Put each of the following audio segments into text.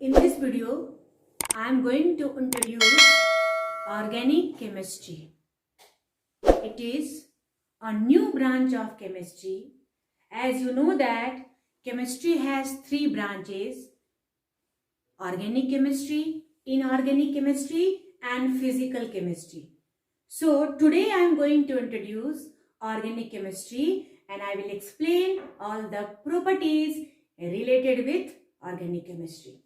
In this video, I am going to introduce organic chemistry. It is a new branch of chemistry. As you know that chemistry has three branches: organic chemistry, inorganic chemistry and physical chemistry. So today I am going to introduce organic chemistry and I will explain all the properties related with organic chemistry.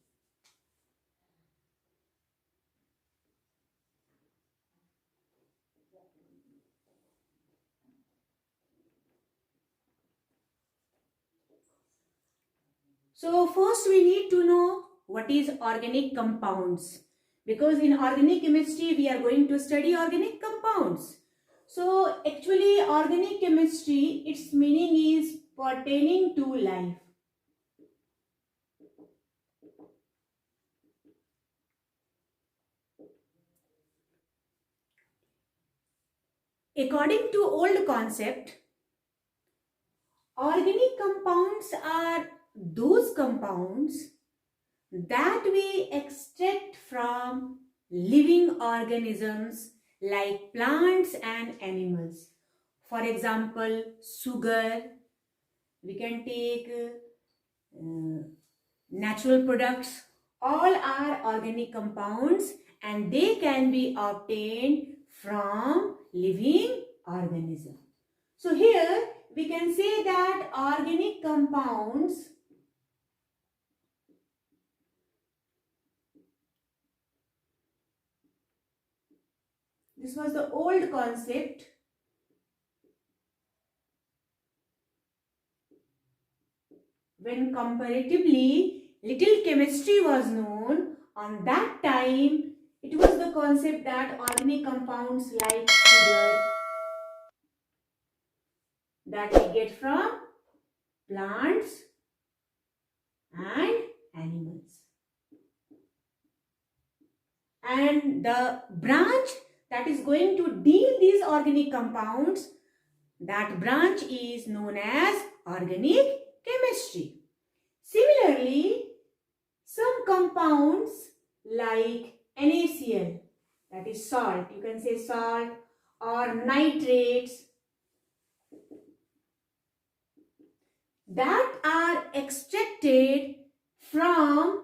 So first we need to know what is organic compounds, because in organic chemistry we are going to study organic compounds. So actually organic chemistry, its meaning is pertaining to life. According to old concept, organic compounds are those compounds that we extract from living organisms like plants and animals. For example, sugar, we can take natural products, all are organic compounds and they can be obtained from living organisms. So here we can say that organic compounds this was the old concept. When comparatively little chemistry was known, on that time it was the concept that organic compounds like sugar that we get from plants and animals. And the branch that is going to deal these organic compounds, that branch is known as organic chemistry. Similarly, some compounds like NaCl, that is salt, you can say salt, or nitrates, that are extracted from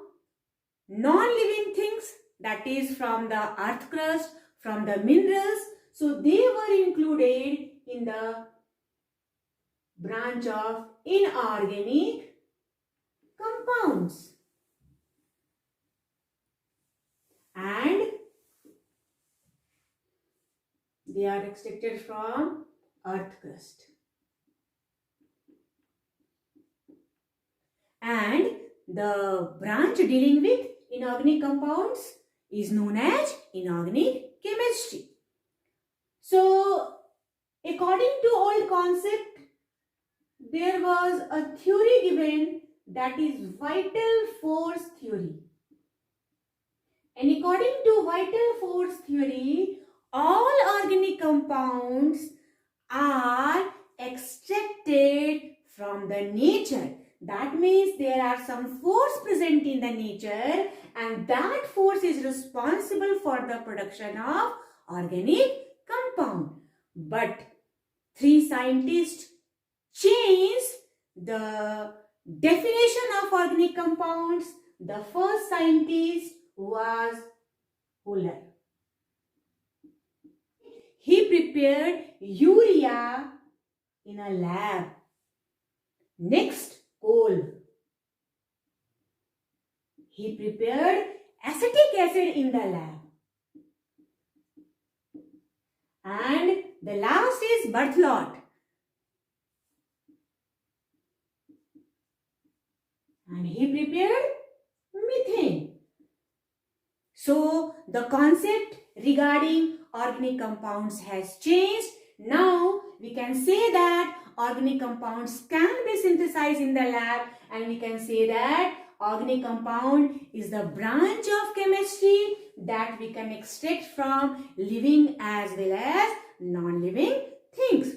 non-living things, that is from the earth crust, from the minerals. So they were included in the branch of inorganic compounds. And they are extracted from earth crust. And the branch dealing with inorganic compounds is known as inorganic chemistry. So, according to old concept, there was a theory given, that is vital force theory. And according to vital force theory, all organic compounds are extracted from the nature. That means there are some force present in the nature and that force is responsible for the production of organic compound. But three scientists changed the definition of organic compounds. The first scientist was Euler. He prepared urea in a lab. Next, coal. He prepared acetic acid in the lab. And the last is Berthelot. And he prepared methane. So the concept regarding organic compounds has changed. Now we can say that organic compounds can be synthesized in the lab, and we can say that organic compound is the branch of chemistry that we can extract from living as well as non-living things.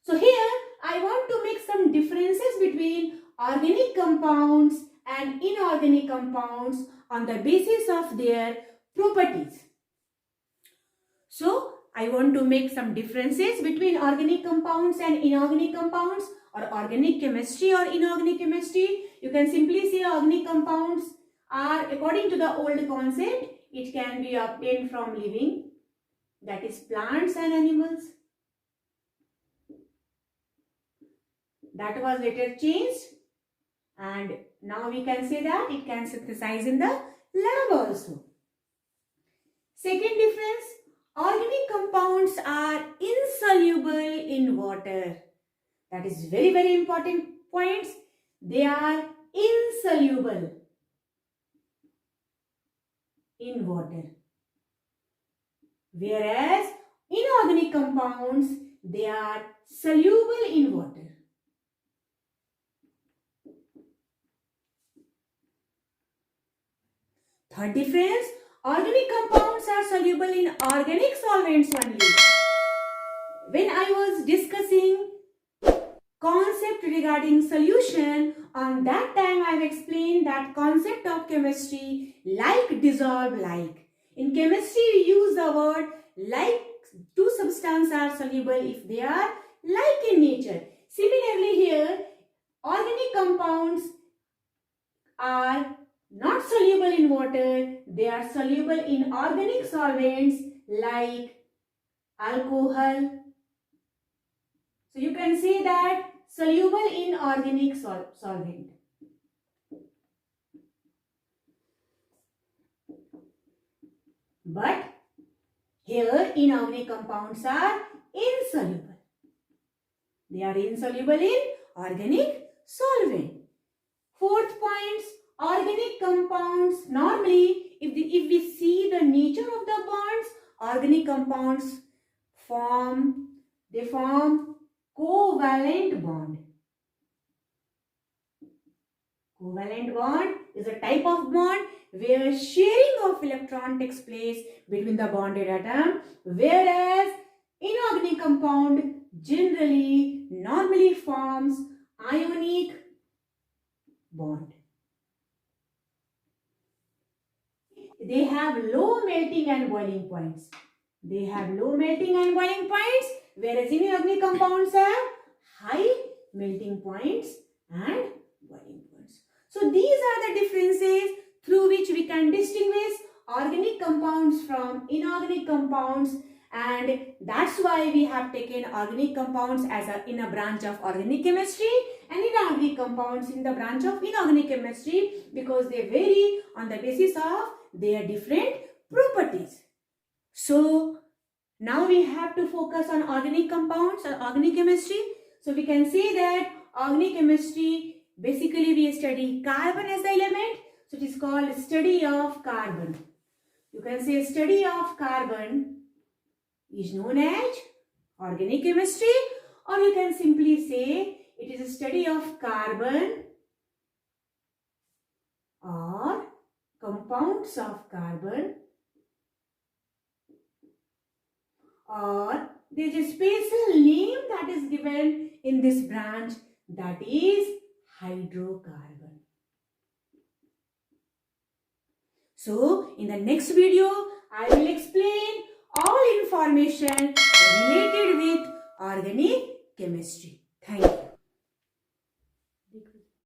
So here I want to make some differences between organic compounds and inorganic compounds on the basis of their properties. So, I want to make some differences between organic compounds and inorganic compounds, or organic chemistry or inorganic chemistry. You can simply say organic compounds are, according to the old concept, it can be obtained from living, that is plants and animals. That was later changed, and now we can say that it can synthesize in the lab also. Second difference, organic compounds are insoluble in water. That is very, very important points. They are insoluble in water. Whereas inorganic compounds, they are soluble in water. Third difference, organic compounds are soluble in organic solvents only. When I was discussing concept regarding solution, on that time I have explained that concept of chemistry, like, dissolve, like. In chemistry we use the word like. Two substances are soluble if they are like in nature. Similarly here, organic compounds are not soluble in water, they are soluble in organic solvents like alcohol. So you can say that soluble in organic solvent. But here inorganic compounds are insoluble. They are insoluble in organic solvent. Fourth point, organic compounds, normally if we see the nature of the bonds, organic compounds form covalent bond. Covalent bond is a type of bond where sharing of electron takes place between the bonded atom, whereas inorganic compound normally forms ionic bond. They have low melting and boiling points. Whereas inorganic compounds have high melting points and boiling points. So these are the differences through which we can distinguish organic compounds from inorganic compounds, and that's why we have taken organic compounds in a branch of organic chemistry and inorganic compounds in the branch of inorganic chemistry, because they vary on the basis of their different properties. So now we have to focus on organic compounds or organic chemistry. So we can say that organic chemistry, basically we study carbon as the element. So it is called study of carbon. You can say study of carbon is known as organic chemistry, or you can simply say it is a study of carbon or compounds of carbon, or there is a special name that is given in this branch, that is hydrocarbon. So in the next video I will explain all information related with organic chemistry. Thank you.